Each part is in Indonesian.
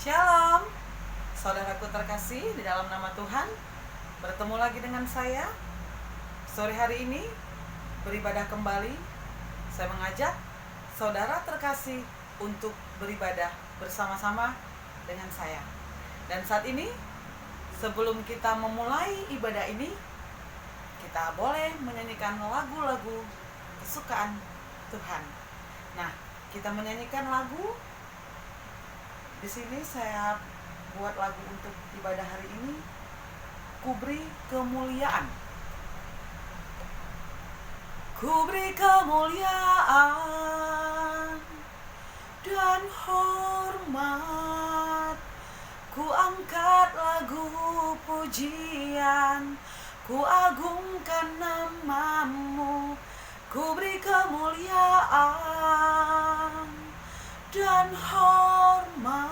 Shalom, saudaraku terkasih di dalam nama Tuhan. Bertemu lagi dengan saya sore hari ini beribadah kembali. Saya mengajak saudara terkasih untuk beribadah bersama-sama dengan saya. Dan saat ini, sebelum kita memulai ibadah ini, kita boleh menyanyikan lagu-lagu kesukaan Tuhan. Nah, kita menyanyikan lagu. Di sini saya buat lagu untuk ibadah hari ini, Ku Beri Kemuliaan. Ku beri kemuliaan dan hormat, ku angkat lagu pujian, ku agungkan namamu. Ku beri kemuliaan dan hormat,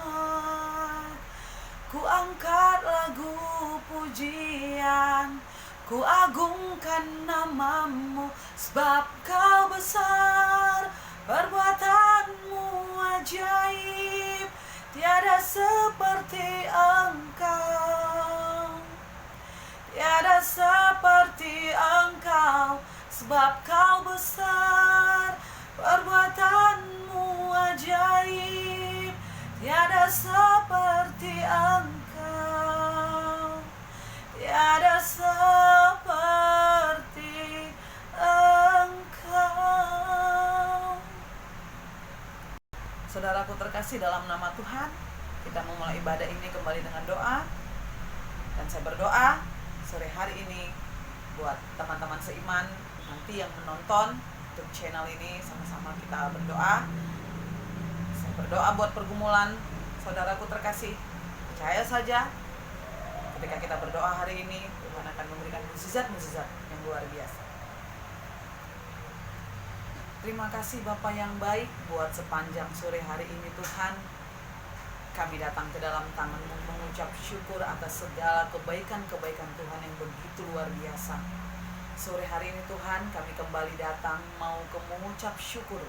ku angkat lagu pujian, ku agungkan namamu. Sebab kau besar, perbuatanmu ajaib, tiada seperti engkau, tiada seperti engkau. Sebab kau besar, perbuatanmu ajaib, tiada seperti engkau, tiada seperti engkau. Saudaraku terkasih dalam nama Tuhan, kita memulai ibadah ini kembali dengan doa. Dan saya berdoa sore hari ini buat teman-teman seiman nanti yang menonton YouTube channel ini, sama-sama kita berdoa. Saya berdoa buat pergumulan saudaraku terkasih. Percaya saja, ketika kita berdoa hari ini, Tuhan akan memberikan mukjizat-mukjizat yang luar biasa. Terima kasih Bapa yang baik buat sepanjang sore hari ini Tuhan. Kami datang ke dalam tangan-Mu mengucap syukur atas segala kebaikan-kebaikan Tuhan yang begitu luar biasa. Sore hari ini Tuhan, kami kembali datang mau mengucap syukur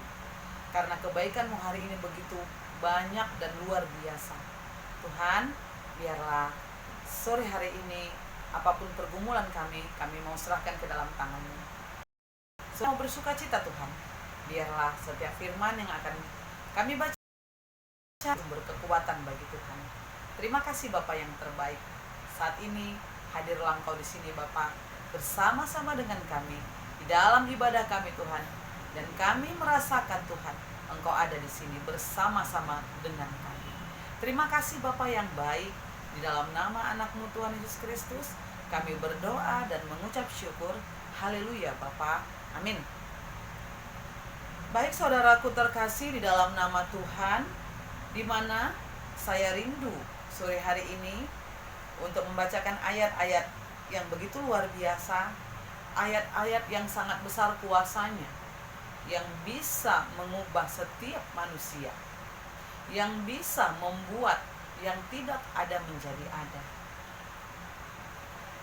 karena kebaikan-Mu hari ini begitu banyak dan luar biasa. Tuhan, biarlah sore hari ini apapun pergumulan kami mau serahkan ke dalam tangan-Mu. Semua bersuka cita Tuhan. Biarlah setiap firman yang akan kami baca sumber kekuatan bagi Tuhan. Terima kasih Bapa yang terbaik. Saat ini hadirlah Engkau di sini Bapa, bersama-sama dengan kami di dalam ibadah kami Tuhan, dan kami merasakan Tuhan Engkau ada di sini bersama-sama dengan kami. Terima kasih Bapa yang baik, di dalam nama anak-Mu Tuhan Yesus Kristus kami berdoa dan mengucap syukur. Haleluya Bapa, amin. Baik saudaraku terkasih di dalam nama Tuhan, di mana saya rindu sore hari ini untuk membacakan ayat-ayat yang begitu luar biasa, ayat-ayat yang sangat besar kuasanya, yang bisa mengubah setiap manusia, yang bisa membuat yang tidak ada menjadi ada.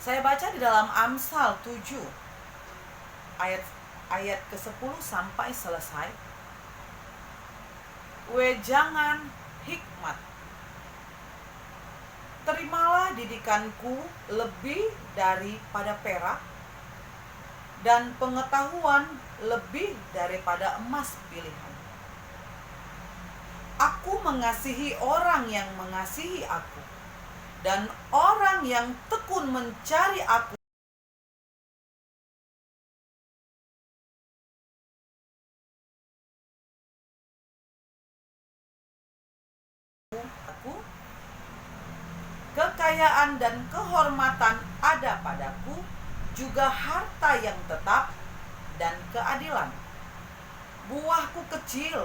Saya baca di dalam Amsal 7 ayat ke-10 sampai selesai. Wejangan hikmat, terimalah didikanku lebih daripada perak, dan pengetahuan lebih daripada emas pilihan. Aku mengasihi orang yang mengasihi aku, dan orang yang tekun mencari aku kekayaan dan kehormatan ada padaku, juga harta yang tetap dan keadilan. Buahku kecil,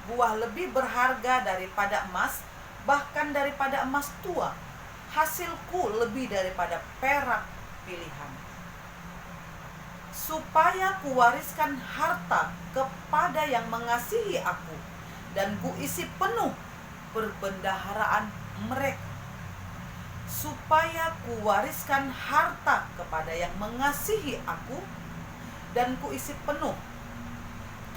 buah lebih berharga daripada emas, bahkan daripada emas tua. Hasilku lebih daripada perak pilihan. Supaya kuwariskan harta kepada yang mengasihi aku, dan kuisi penuh perbendaharaan mereka. Supaya kuwariskan harta kepada yang mengasihi aku, dan kuisi penuh.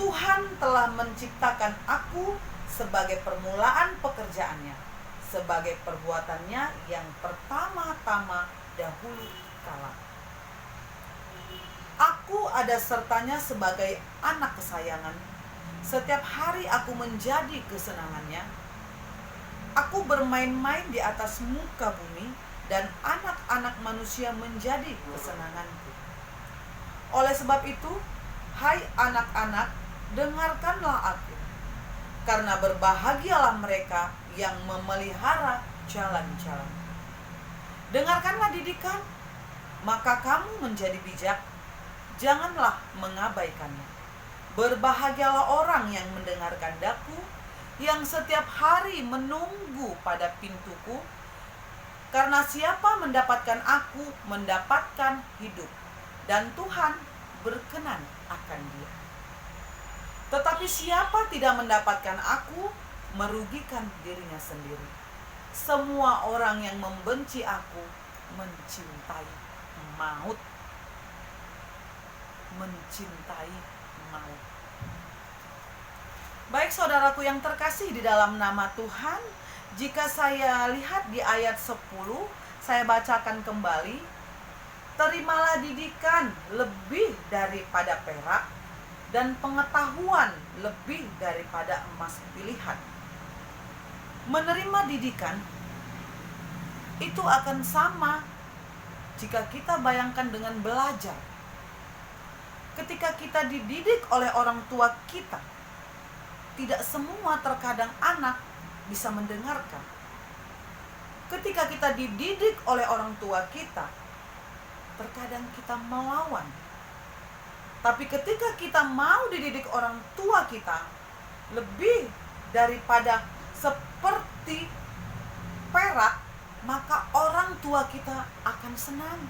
Tuhan telah menciptakan aku sebagai permulaan pekerjaannya, sebagai perbuatannya yang pertama-tama dahulu kala. Aku ada sertanya sebagai anak kesayangan. Setiap hari aku menjadi kesenangannya. Aku bermain-main di atas muka bumi, dan anak-anak manusia menjadi kesenanganku. Oleh sebab itu, hai anak-anak, dengarkanlah aku, karena berbahagialah mereka yang memelihara jalan-jalan. Dengarkanlah didikan, maka kamu menjadi bijak. Janganlah mengabaikannya. Berbahagialah orang yang mendengarkan daku, yang setiap hari menunggu pada pintuku, karena siapa mendapatkan aku mendapatkan hidup, dan Tuhan berkenan akan dia. Tetapi siapa tidak mendapatkan aku merugikan dirinya sendiri. Semua orang yang membenci aku mencintai maut. Mencintai maut. Baik saudaraku yang terkasih di dalam nama Tuhan, jika saya lihat di ayat 10, saya bacakan kembali. Terimalah didikan lebih daripada perak, dan pengetahuan lebih daripada emas pilihan. Menerima didikan itu akan sama jika kita bayangkan dengan belajar. Ketika kita dididik oleh orang tua kita, tidak semua terkadang anak bisa mendengarkan. Ketika kita dididik oleh orang tua kita, terkadang kita melawan. Tapi ketika kita mau dididik orang tua kita lebih daripada seperti perak, maka orang tua kita akan senang.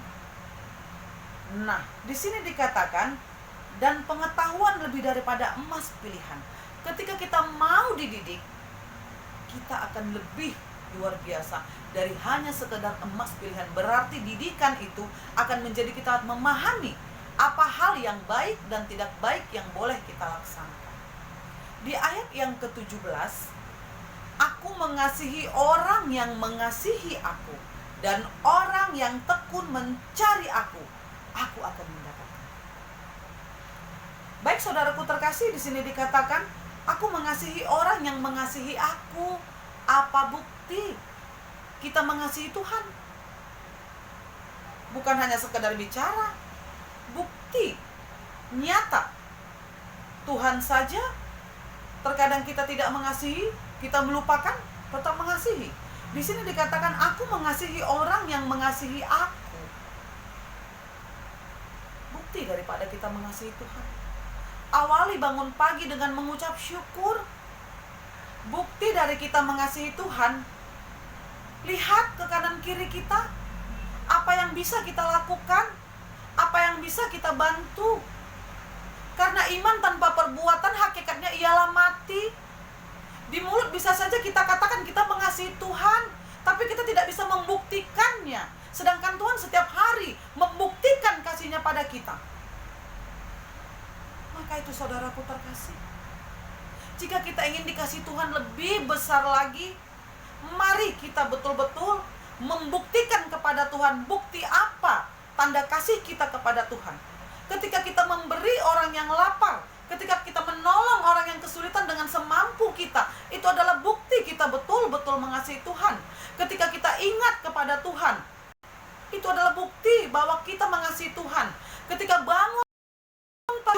Nah, di sini dikatakan, dan pengetahuan lebih daripada emas pilihan. Ketika kita mau dididik, kita akan lebih luar biasa dari hanya sekedar emas pilihan. Berarti didikan itu akan menjadi kita memahami apa hal yang baik dan tidak baik yang boleh kita laksanakan. Di ayat yang ke-17, aku mengasihi orang yang mengasihi aku, dan orang yang tekun mencari aku akan mendapatkan. Baik saudaraku terkasih, di sini dikatakan, aku mengasihi orang yang mengasihi aku. Apa bukti kita mengasihi Tuhan? Bukan hanya sekedar bicara, bukti nyata. Tuhan saja terkadang kita tidak mengasihi, kita melupakan, tetap mengasihi. Di sini dikatakan, aku mengasihi orang yang mengasihi aku. Bukti daripada kita mengasihi Tuhan. Awali bangun pagi dengan mengucap syukur. Bukti dari kita mengasihi Tuhan. Lihat ke kanan kiri kita, apa yang bisa kita lakukan, apa yang bisa kita bantu. Karena iman tanpa perbuatan hakikatnya ialah mati. Di mulut bisa saja kita katakan kita mengasihi Tuhan, tapi kita tidak bisa membuktikannya. Sedangkan Tuhan setiap hari membuktikan kasih-Nya pada kita. Maka itu saudaraku terkasih, jika kita ingin dikasih Tuhan lebih besar lagi, mari kita betul-betul membuktikan kepada Tuhan. Bukti apa tanda kasih kita kepada Tuhan? Ketika kita memberi orang yang lapar, ketika kita menolong orang yang kesulitan dengan semampu kita, itu adalah bukti kita betul-betul mengasihi Tuhan. Ketika kita ingat kepada Tuhan, itu adalah bukti bahwa kita mengasihi Tuhan. Ketika bangun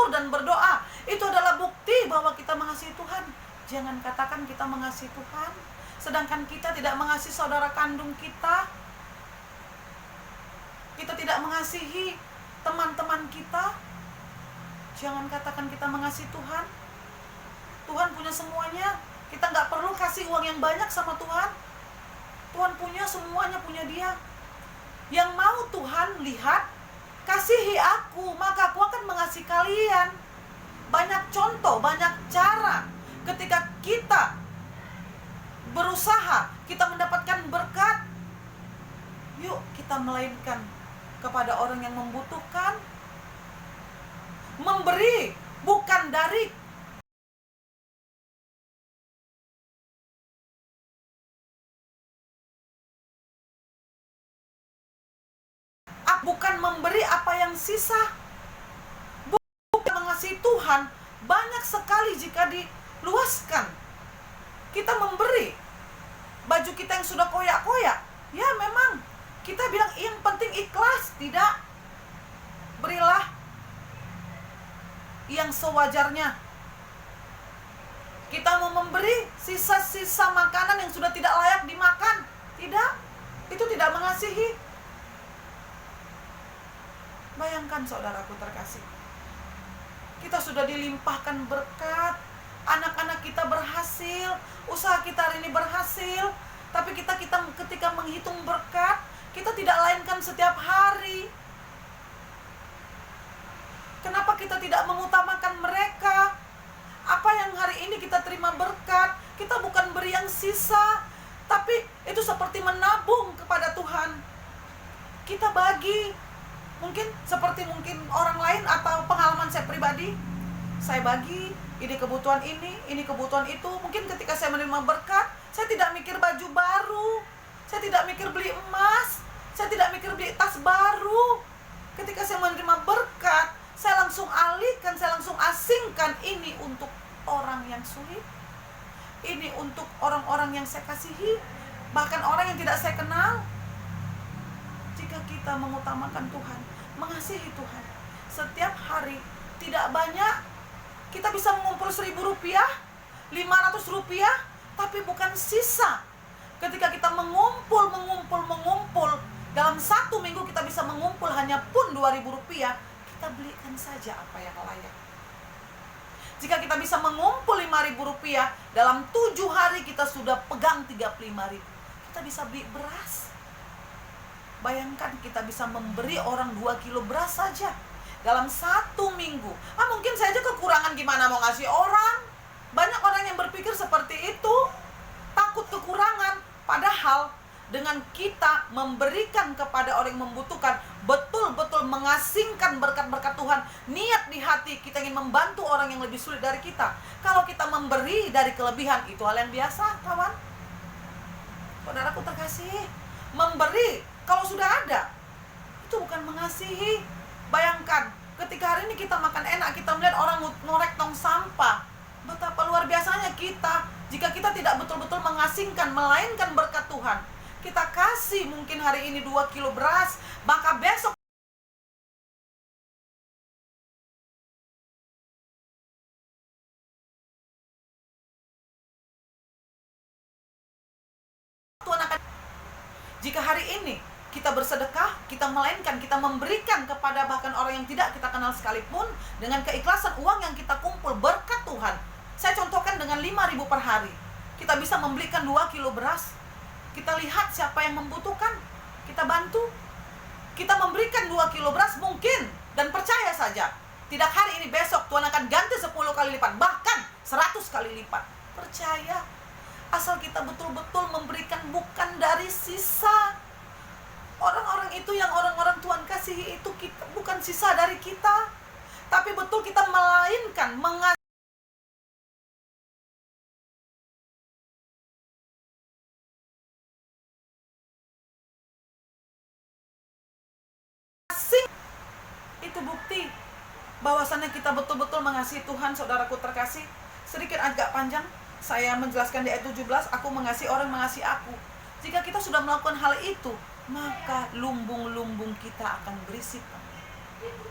dan berdoa, itu adalah bukti bahwa kita mengasihi Tuhan. Jangan katakan kita mengasihi Tuhan, sedangkan kita tidak mengasihi saudara kandung kita. Kita tidak mengasihi teman-teman kita. Jangan katakan kita mengasihi Tuhan. Tuhan punya semuanya. Kita nggak perlu kasih uang yang banyak sama Tuhan. Tuhan punya semuanya, punya Dia. Yang mau Tuhan lihat, kasihi aku, maka aku akan mengasihi kalian. Banyak contoh, banyak cara. Ketika kita berusaha, kita mendapatkan berkat, yuk kita melainkan kepada orang yang membutuhkan. Memberi bukan dari bukan memberi apa yang sisa. Bukan mengasihi Tuhan banyak sekali jika diluaskan. Kita memberi baju kita yang sudah koyak-koyak, ya memang kita bilang yang penting ikhlas. Tidak, berilah yang sewajarnya. Kita mau memberi sisa-sisa makanan yang sudah tidak layak dimakan, tidak, itu tidak mengasihi. Bayangkan saudaraku terkasih, kita sudah dilimpahkan berkat, anak-anak kita berhasil, usaha kita hari ini berhasil, tapi kita ketika menghitung berkat, kita tidak lainkan setiap hari. Kenapa kita tidak mengutamakan mereka? Apa yang hari ini kita terima berkat, kita bukan beri yang sisa, tapi itu seperti menabung kepada Tuhan. Kita bagi, mungkin orang lain atau pengalaman saya pribadi, saya bagi, ini kebutuhan ini kebutuhan itu. Mungkin ketika saya menerima berkat, saya tidak mikir baju baru, saya tidak mikir beli emas, saya tidak mikir beli tas baru. Ketika saya menerima berkat, saya langsung alihkan, saya langsung asingkan ini untuk orang yang sulit, ini untuk orang-orang yang saya kasihi, bahkan orang yang tidak saya kenal. Jika kita mengutamakan Tuhan, mengasihi Tuhan, setiap hari tidak banyak, kita bisa mengumpul 1.000 rupiah, 500 rupiah, tapi bukan sisa. Ketika kita mengumpul, dalam 1 minggu kita bisa mengumpul hanya pun 2.000 rupiah, kita belikan saja apa yang layak. Jika kita bisa mengumpul 5.000 rupiah, dalam 7 hari kita sudah pegang 35.000. Kita bisa beli beras. Bayangkan kita bisa memberi orang 2 kilo beras saja dalam 1 minggu. Mungkin saja kekurangan, gimana mau ngasih orang? Banyak orang yang berpikir seperti itu, takut kekurangan. Padahal dengan kita memberikan kepada orang yang membutuhkan, betul-betul mengasingkan berkat-berkat Tuhan, niat di hati kita ingin membantu orang yang lebih sulit dari kita. Kalau kita memberi dari kelebihan, itu hal yang biasa, kawan. Saudaraku terkasih, memberi kalau sudah ada, itu bukan mengasihi. Bayangkan, ketika hari ini kita makan enak, kita melihat orang ngorek tong sampah, betapa luar biasanya kita. Jika kita tidak betul-betul mengasingkan, melainkan berkat Tuhan, kita kasih mungkin hari ini 2 kilo beras, maka besok Tuhan akan. Jika hari ini kita bersedekah, kita melainkan, kita memberikan kepada bahkan orang yang tidak kita kenal sekalipun, dengan keikhlasan uang yang kita kumpul berkat Tuhan. Saya contohkan dengan 5.000 per hari, kita bisa membelikan 2 kilo beras. Kita lihat siapa yang membutuhkan, kita bantu. Kita memberikan 2 kilo beras mungkin, dan percaya saja, tidak hari ini, besok Tuhan akan ganti 10 kali lipat, bahkan 100 kali lipat. Percaya, asal kita betul-betul memberikan bukan dari sisa. Orang-orang itu yang orang-orang Tuhan kasihi itu bukan sisa dari kita, tapi betul kita melainkan, itu bukti bahwasannya kita betul-betul mengasihi Tuhan. Saudaraku terkasih, sedikit agak panjang saya menjelaskan di ayat 17, aku mengasihi orang mengasihi aku. Jika kita sudah melakukan hal itu, maka lumbung-lumbung kita akan berisi.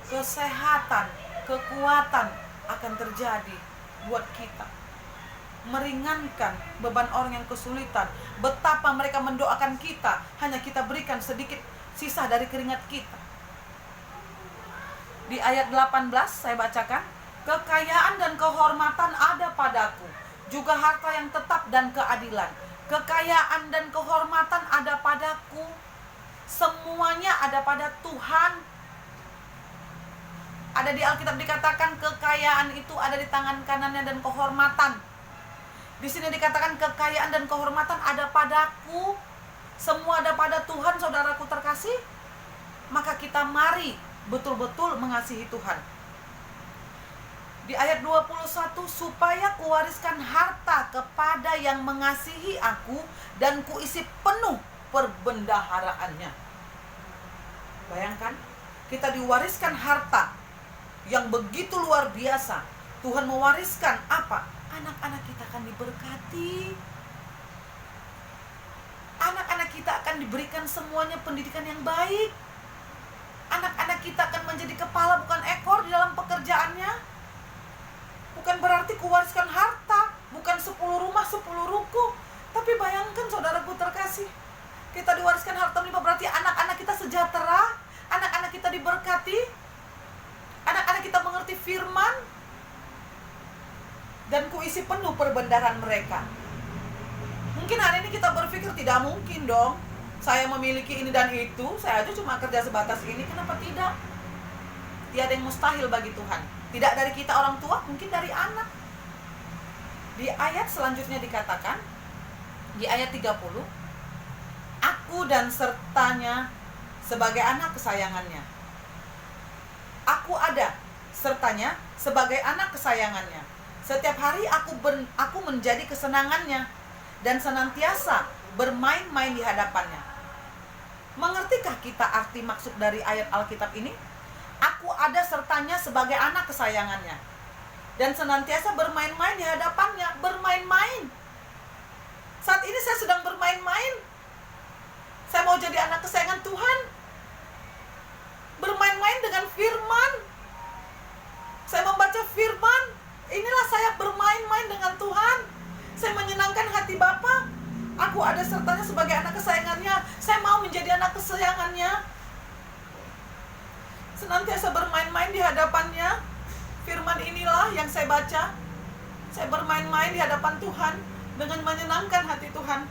Kesehatan, kekuatan akan terjadi buat kita, meringankan beban orang yang kesulitan. Betapa mereka mendoakan kita, hanya kita berikan sedikit sisa dari keringat kita. Di ayat 18 saya bacakan, kekayaan dan kehormatan ada padaku, juga harta yang tetap dan keadilan. Kekayaan dan kehormatan ada padaku, semuanya ada pada Tuhan. Ada di Alkitab dikatakan kekayaan itu ada di tangan kanannya dan kehormatan. Di sini dikatakan kekayaan dan kehormatan ada padaku, semua ada pada Tuhan. Saudaraku terkasih, maka kita mari betul-betul mengasihi Tuhan. Di ayat 21, supaya kuwariskan harta kepada yang mengasihi aku dan kuisi penuh perbendaharaannya. Bayangkan, kita diwariskan harta yang begitu luar biasa. Tuhan mewariskan apa? Anak-anak kita akan diberkati. Anak-anak kita akan diberikan semuanya pendidikan yang baik. Anak-anak kita akan menjadi kepala bukan ekor di dalam pekerjaannya. Bukan berarti kuwariskan harta, bukan 10 rumah 10 ruko. Tapi bayangkan saudaraku terkasih, kita diwariskan harta melimpah, berarti anak-anak kita sejahtera, anak-anak kita diberkati, anak-anak kita mengerti firman, dan kuisi penuh perbendaharaan mereka. Mungkin hari ini kita berpikir tidak mungkin dong, saya memiliki ini dan itu, saya aja cuma kerja sebatas ini, kenapa tidak? Tiada yang mustahil bagi Tuhan. Tidak dari kita orang tua, mungkin dari anak. Di ayat selanjutnya dikatakan, di ayat 30, aku dan sertanya sebagai anak kesayangannya. Aku ada sertanya sebagai anak kesayangannya. Setiap hari aku menjadi kesenangannya dan senantiasa bermain-main di hadapannya. Mengertikah kita arti maksud dari ayat Alkitab ini? Aku ada sertanya sebagai anak kesayangannya dan senantiasa bermain-main di hadapannya. Bermain-main. Saat ini saya sedang bermain-main. Saya mau jadi anak kesayangan Tuhan. Bermain-main dengan firman. Saya membaca firman. Inilah saya bermain-main dengan Tuhan. Saya menyenangkan hati Bapa. Aku ada sertanya sebagai anak kesayangannya. Saya mau menjadi anak kesayangannya. Senantiasa bermain-main di hadapannya. Firman inilah yang saya baca. Saya bermain-main di hadapan Tuhan dengan menyenangkan hati Tuhan.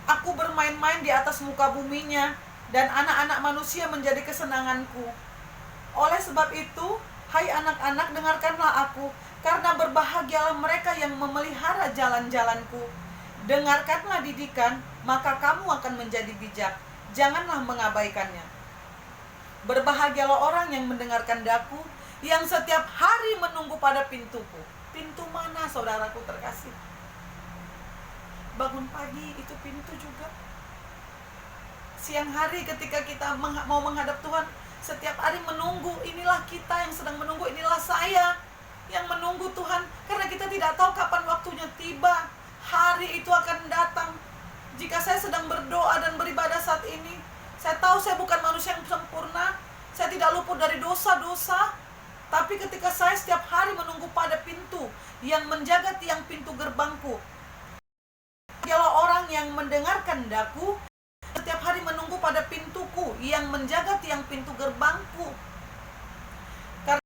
Aku bermain-main di atas muka buminya, dan anak-anak manusia menjadi kesenanganku. Oleh sebab itu, hai anak-anak, dengarkanlah aku, karena berbahagialah mereka yang memelihara jalan-jalanku. Dengarkanlah didikan, maka kamu akan menjadi bijak. Janganlah mengabaikannya. Berbahagialah orang yang mendengarkan daku, yang setiap hari menunggu pada pintuku. Pintu mana, saudaraku terkasih? Bangun pagi itu pintu juga. Siang hari ketika kita mau menghadap Tuhan, setiap hari menunggu. Inilah kita yang sedang menunggu, inilah saya yang menunggu Tuhan. Karena kita tidak tahu kapan waktunya tiba. Hari itu akan datang. Jika saya sedang berdoa dan beribadah saat ini, saya tahu saya bukan manusia yang sempurna. Saya tidak luput dari dosa-dosa. Tapi ketika saya setiap hari menunggu pada pintu yang menjaga tiang pintu gerbangku, dialah orang yang mendengarkan daku, setiap hari menunggu pada pintuku yang menjaga tiang pintu gerbangku. Karena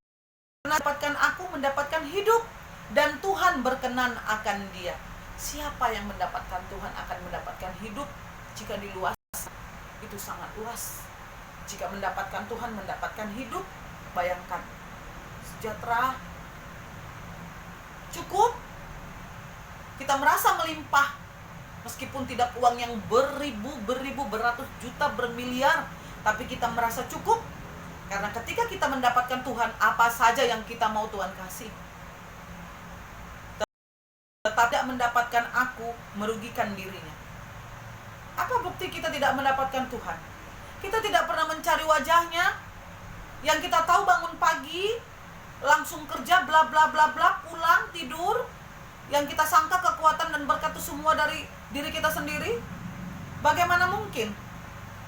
mendapatkan aku mendapatkan hidup, dan Tuhan berkenan akan dia. Siapa yang mendapatkan Tuhan akan mendapatkan hidup? Jika di luas, itu sangat luas. Jika mendapatkan Tuhan mendapatkan hidup, bayangkan, sejahtera, cukup, kita merasa melimpah. Meskipun tidak uang yang beribu, beratus juta, bermiliar, tapi kita merasa cukup. Karena ketika kita mendapatkan Tuhan, apa saja yang kita mau Tuhan kasih. Tetapi tidak mendapatkan aku, merugikan dirinya. Apa bukti kita tidak mendapatkan Tuhan? Kita tidak pernah mencari wajahnya. Yang kita tahu bangun pagi, langsung kerja, bla bla bla bla, pulang, tidur. Yang kita sangka kekuatan dan berkat itu semua dari diri kita sendiri. Bagaimana mungkin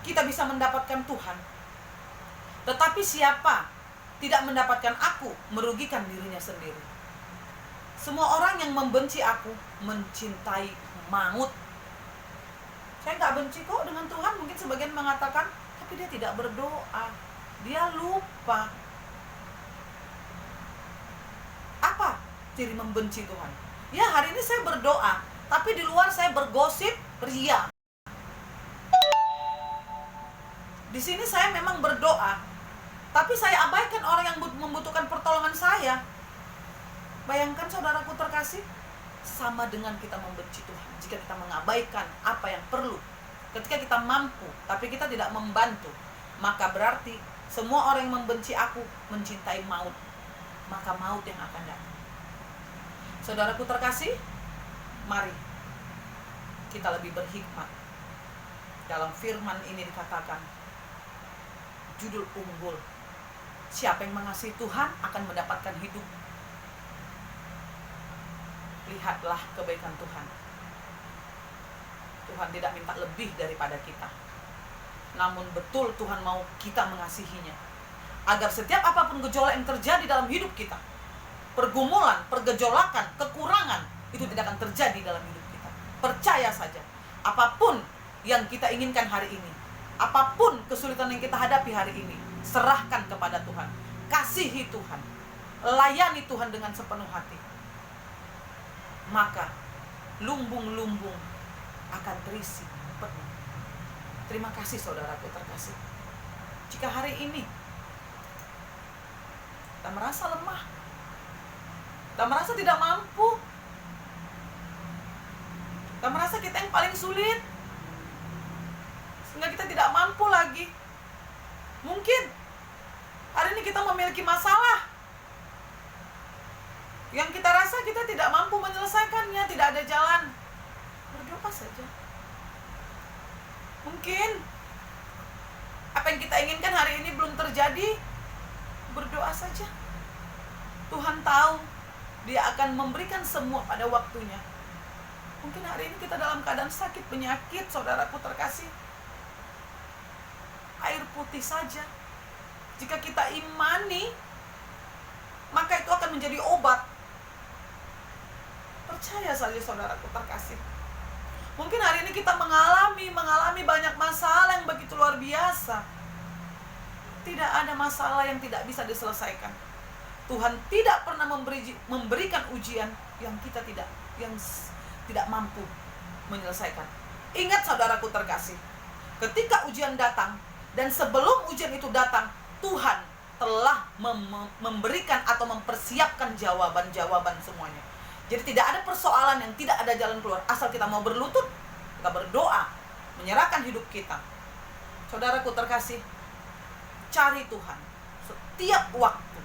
kita bisa mendapatkan Tuhan? Tetapi siapa tidak mendapatkan aku, merugikan dirinya sendiri. Semua orang yang membenci aku mencintai maut. Saya nggak benci kok dengan Tuhan. Mungkin sebagian mengatakan, tapi dia tidak berdoa, dia lupa. Apa ciri membenci Tuhan? Ya, hari ini saya berdoa, tapi di luar saya bergosip, ria. Di sini saya memang berdoa, tapi saya abaikan orang yang membutuhkan pertolongan saya. Bayangkan saudaraku terkasih, sama dengan kita membenci Tuhan. Jika kita mengabaikan apa yang perlu, ketika kita mampu, tapi kita tidak membantu, maka berarti semua orang yang membenci aku mencintai maut. Maka maut yang akan datang. Saudaraku terkasih, mari kita lebih berhikmat. Dalam firman ini dikatakan, berjudul unggul. Siapa yang mengasihi Tuhan akan mendapatkan hidup. Lihatlah kebaikan Tuhan. Tuhan tidak minta lebih daripada kita. Namun betul Tuhan mau kita mengasihinya. Agar setiap apapun gejolak yang terjadi dalam hidup kita, pergumulan, pergejolakan, kekurangan, itu tidak akan terjadi dalam hidup kita. Percaya saja, apapun yang kita inginkan hari ini, apapun kesulitan yang kita hadapi hari ini, serahkan kepada Tuhan. Kasihi Tuhan. Layani Tuhan dengan sepenuh hati. Maka lumbung-lumbung akan terisi penuh. Terima kasih saudaraku terkasih. Jika hari ini kita merasa lemah, kita merasa tidak mampu, kita merasa kita yang paling sulit, sehingga kita tidak mampu lagi. Mungkin hari ini kita memiliki masalah yang kita rasa kita tidak mampu menyelesaikannya, tidak ada jalan. Berdoa saja. Mungkin apa yang kita inginkan hari ini belum terjadi. Berdoa saja. Tuhan tahu Dia akan memberikan semua pada waktunya. Mungkin hari ini kita dalam keadaan sakit, penyakit, saudaraku terkasih. Air putih saja, jika kita imani, maka itu akan menjadi obat. Percaya saja saudaraku terkasih. Mungkin hari ini kita mengalami banyak masalah yang begitu luar biasa. Tidak ada masalah yang tidak bisa diselesaikan. Tuhan tidak pernah memberikan ujian yang kita tidak mampu menyelesaikan. Ingat saudaraku terkasih, ketika ujian datang, dan sebelum ujian itu datang, Tuhan telah memberikan atau mempersiapkan jawaban-jawaban semuanya. Jadi tidak ada persoalan yang tidak ada jalan keluar. Asal kita mau berlutut, kita berdoa, menyerahkan hidup kita. Saudaraku terkasih, cari Tuhan setiap waktu.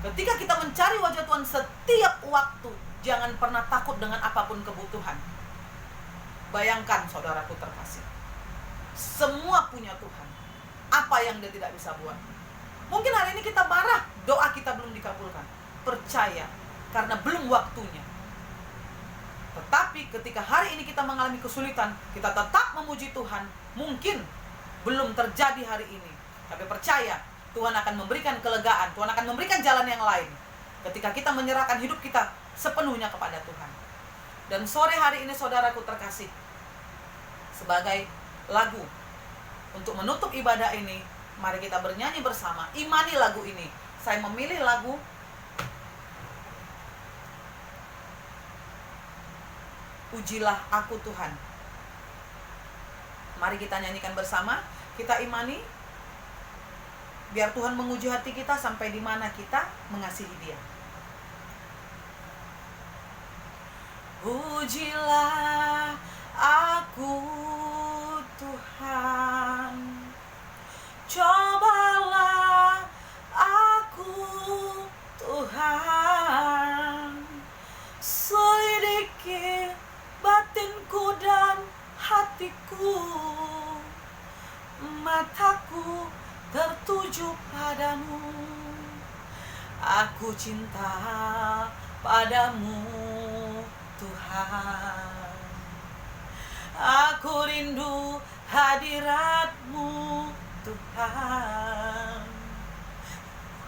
Ketika kita mencari wajah Tuhan setiap waktu, jangan pernah takut dengan apapun kebutuhan. Bayangkan saudaraku terkasih, semua punya Tuhan. Apa yang Dia tidak bisa buat? Mungkin hari ini kita marah, doa kita belum dikabulkan. Percaya, karena belum waktunya. Tetapi ketika hari ini kita mengalami kesulitan, kita tetap memuji Tuhan. Mungkin belum terjadi hari ini, tapi percaya Tuhan akan memberikan kelegaan. Tuhan akan memberikan jalan yang lain ketika kita menyerahkan hidup kita sepenuhnya kepada Tuhan. Dan sore hari ini saudaraku terkasih, sebagai lagu untuk menutup ibadah ini, mari kita bernyanyi bersama. Imani lagu ini. Saya memilih lagu Ujilah Aku Tuhan. Mari kita nyanyikan bersama. Kita imani, biar Tuhan menguji hati kita sampai di mana kita mengasihi Dia. Ujilah aku Tuhan, cobalah aku Tuhan, selidiki batinku dan hatiku, mataku tertuju padamu. Aku cinta padamu Tuhan, aku rindu hadirat-Mu Tuhan.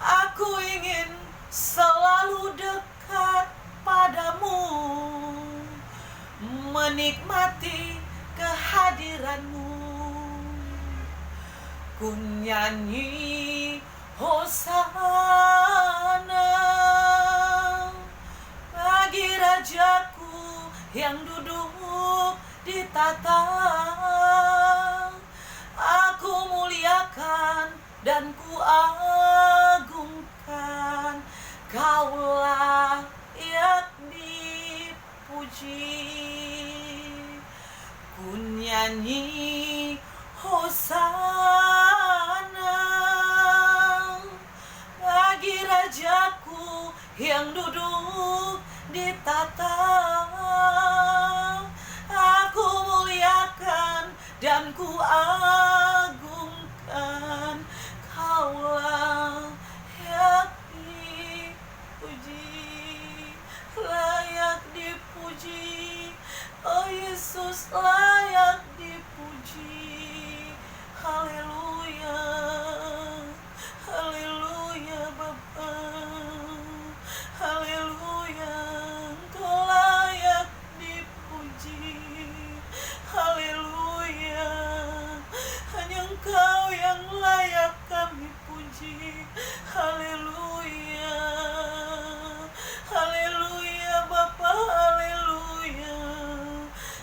Aku ingin selalu dekat padamu, menikmati kehadiran-Mu. Ku nyanyi Hosana bagi Rajaku yang duduk di tata. Aku muliakan dan ku agungkan, Kaulah yang dipuji. Ku nyanyi Hosana bagi Rajaku yang duduk di tata. Aku muliakan dan ku agungkan, dipuji. Oh Yesus layak dipuji. Haleluya, haleluya Bapa, haleluya, Engkau layak dipuji. Haleluya, hanya Engkau yang layak kami puji. Haleluya, haleluya Bapa, haleluya.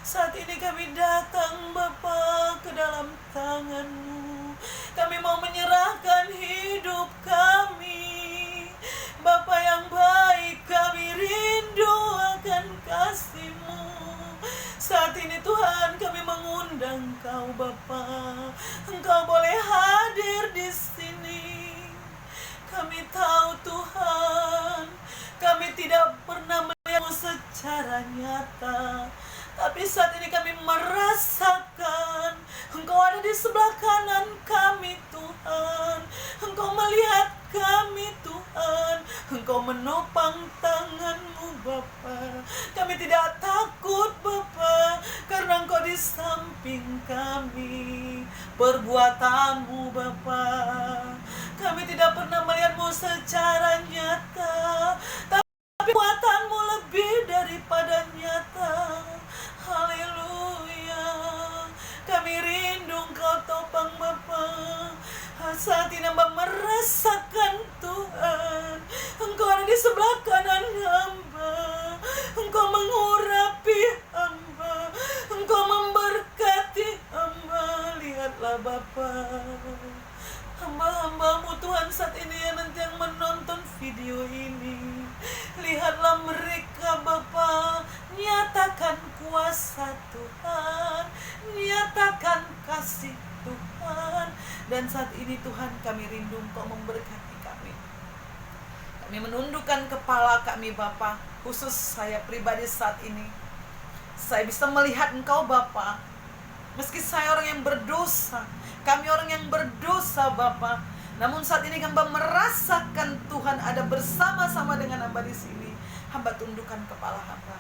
Saat ini kami datang Bapa ke dalam tangan-Mu. Kami mau menyerahkan hidup kami. Bapa yang baik, kami rindu akan kasih-Mu. Saat ini Tuhan kami mengundang Engkau Bapa. Engkau boleh hadir di sini. Kami tahu Tuhan, kami tidak pernah melihat-Mu secara nyata. Tapi saat ini kami merasakan Engkau ada di sebelah kanan kami Tuhan. Engkau melihat kami Tuhan. Engkau menopang tangan-Mu Bapa. Kami tidak takut Bapa, karena Engkau di samping kami. Perbuatan-Mu Bapa, kami tidak pernah melihat-Mu secara nyata, tapi perbuatan-Mu lebih daripada nyata. Haleluya, kami rindu Engkau topang Bapa. Saat ini hamba merasakan Tuhan, Engkau ada di sebelah kanan hamba. Engkau mengurapi hamba, Engkau memberkati hamba. Lihatlah Bapa, hamba-hamba-Mu Tuhan saat ini yang menonton video ini. Lihatlah mereka Bapa, nyatakan kuasa Tuhan, nyatakan kasih Tuhan. Dan saat ini Tuhan kami rindu Engkau memberkati kami. Kami menundukkan kepala kami Bapa, khusus saya pribadi saat ini. Saya bisa melihat Engkau Bapa, meski saya orang yang berdosa, kami orang yang berdosa Bapa, namun saat ini hamba merasakan Tuhan ada bersama-sama dengan hamba di sini. Hamba tundukkan kepala hamba.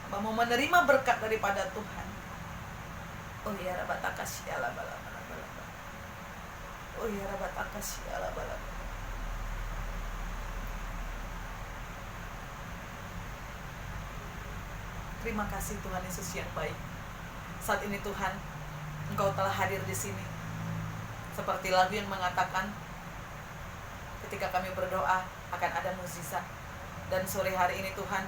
Hamba mau menerima berkat daripada Tuhan. Oh ya Rabbatakas ya bala. Oh ya Rabbatakas ya bala. Terima kasih Tuhan Yesus yang baik. Saat ini Tuhan, Engkau telah hadir di sini. Seperti lagu yang mengatakan, ketika kami berdoa akan ada mukjizat. Dan sore hari ini Tuhan,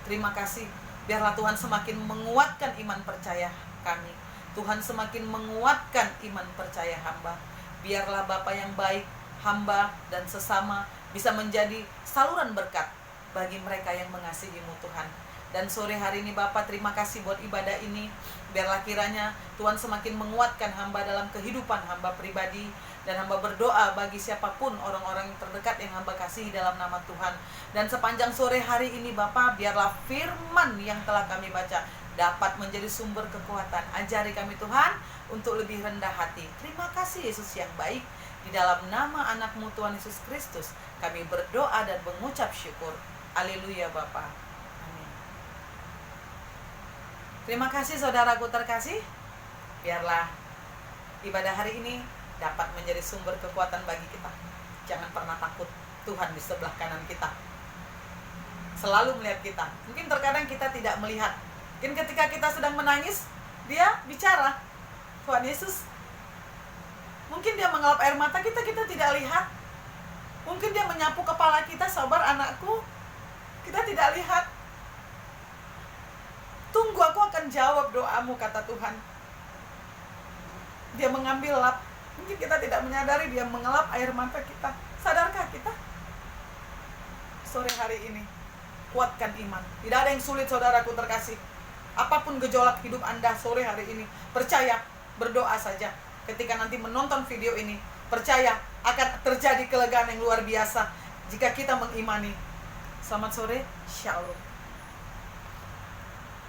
terima kasih. Biarlah Tuhan semakin menguatkan iman percaya kami. Tuhan semakin menguatkan iman percaya hamba. Biarlah Bapa yang baik, hamba dan sesama bisa menjadi saluran berkat bagi mereka yang mengasihi-Mu Tuhan. Dan sore hari ini Bapa, terima kasih buat ibadah ini. Biarlah kiranya Tuhan semakin menguatkan hamba dalam kehidupan hamba pribadi. Dan hamba berdoa bagi siapapun orang-orang terdekat yang hamba kasihi dalam nama Tuhan. Dan sepanjang sore hari ini Bapa, biarlah firman yang telah kami baca dapat menjadi sumber kekuatan. Ajari kami Tuhan untuk lebih rendah hati. Terima kasih Yesus yang baik. Di dalam nama anak-Mu Tuhan Yesus Kristus, kami berdoa dan mengucap syukur. Haleluya Bapa. Amin. Terima kasih saudaraku terkasih. Biarlah ibadah hari ini dapat menjadi sumber kekuatan bagi kita. Jangan pernah takut, Tuhan di sebelah kanan kita, selalu melihat kita. Mungkin terkadang kita tidak melihat. Mungkin ketika kita sedang menangis, Dia bicara, Tuhan Yesus. Mungkin Dia mengelap air mata kita tidak lihat. Mungkin Dia menyapu kepala kita, sabar anakku, kita tidak lihat. Tunggu, aku akan jawab doamu, kata Tuhan. Dia mengambil lap. Mungkin kita tidak menyadari Dia mengelap air mata kita. Sadarkah kita? Sore hari ini, kuatkan iman. Tidak ada yang sulit saudaraku terkasih. Apapun gejolak hidup Anda sore hari ini, percaya, berdoa saja. Ketika nanti menonton video ini, percaya akan terjadi kelegaan yang luar biasa jika kita mengimani. Selamat sore, Shalom.